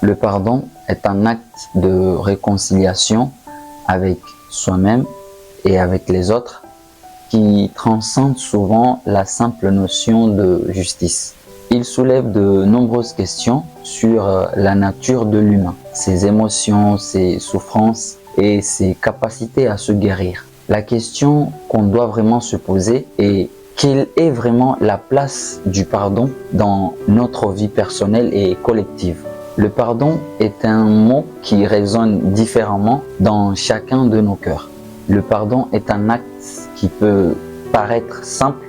Le pardon est un acte de réconciliation avec soi-même et avec les autres qui transcende souvent la simple notion de justice. Il soulève de nombreuses questions sur la nature de l'humain, ses émotions, ses souffrances et ses capacités à se guérir. La question qu'on doit vraiment se poser est: quelle est vraiment la place du pardon dans notre vie personnelle et collective? Le pardon est un mot qui résonne différemment dans chacun de nos cœurs. Le pardon est un acte qui peut paraître simple,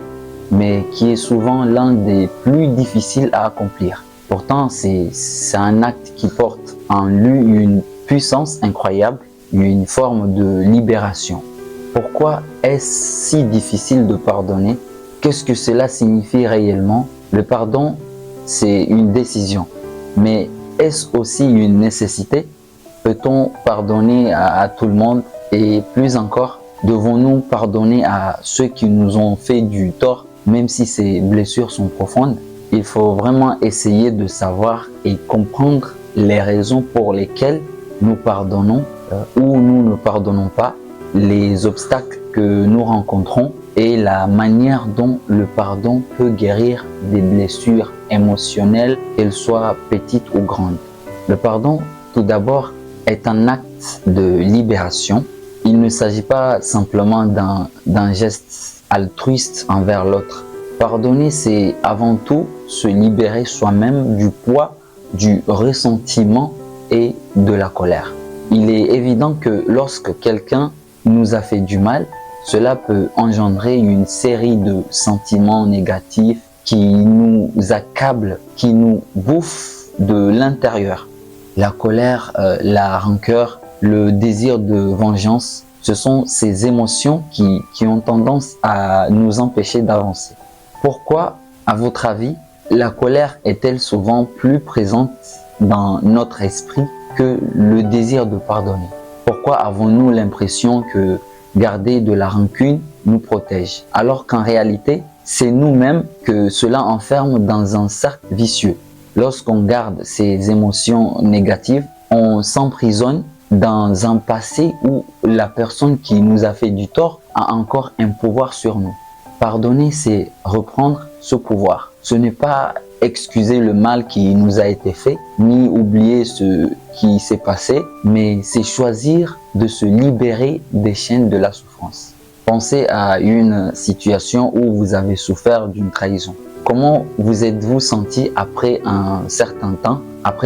mais qui est souvent l'un des plus difficiles à accomplir. Pourtant, c'est un acte qui porte en lui une puissance incroyable, une forme de libération. Pourquoi est-ce si difficile de pardonner? Qu'est-ce que cela signifie réellement? Le pardon, c'est une décision, mais est-ce aussi une nécessité? Peut-on pardonner à tout le monde? Et plus encore, devons-nous pardonner à ceux qui nous ont fait du tort, même si ces blessures sont profondes? Il faut vraiment essayer de savoir et comprendre les raisons pour lesquelles nous pardonnons ou nous ne pardonnons pas, les obstacles que nous rencontrons et la manière dont le pardon peut guérir des blessures émotionnelles, qu'elles soient petites ou grandes. Le pardon, tout d'abord, est un acte de libération. Il ne s'agit pas simplement d'un geste altruiste envers l'autre. Pardonner, c'est avant tout se libérer soi-même du poids, du ressentiment et de la colère. Il est évident que lorsque quelqu'un nous a fait du mal, cela peut engendrer une série de sentiments négatifs qui nous accablent, qui nous bouffent de l'intérieur. La colère, la rancœur, le désir de vengeance, ce sont ces émotions qui ont tendance à nous empêcher d'avancer. Pourquoi, à votre avis, la colère est-elle souvent plus présente dans notre esprit que le désir de pardonner? Pourquoi avons-nous l'impression que garder de la rancune nous protège, alors qu'en réalité, c'est nous-mêmes que cela enferme dans un cercle vicieux? Lorsqu'on garde ces émotions négatives, on s'emprisonne dans un passé où la personne qui nous a fait du tort a encore un pouvoir sur nous. Pardonner, c'est reprendre ce pouvoir. Ce n'est pas excuser le mal qui nous a été fait, ni oublier ce qui s'est passé, mais c'est choisir de se libérer des chaînes de la souffrance. Pensez à une situation où vous avez souffert d'une trahison. Comment vous êtes-vous senti après un certain temps, après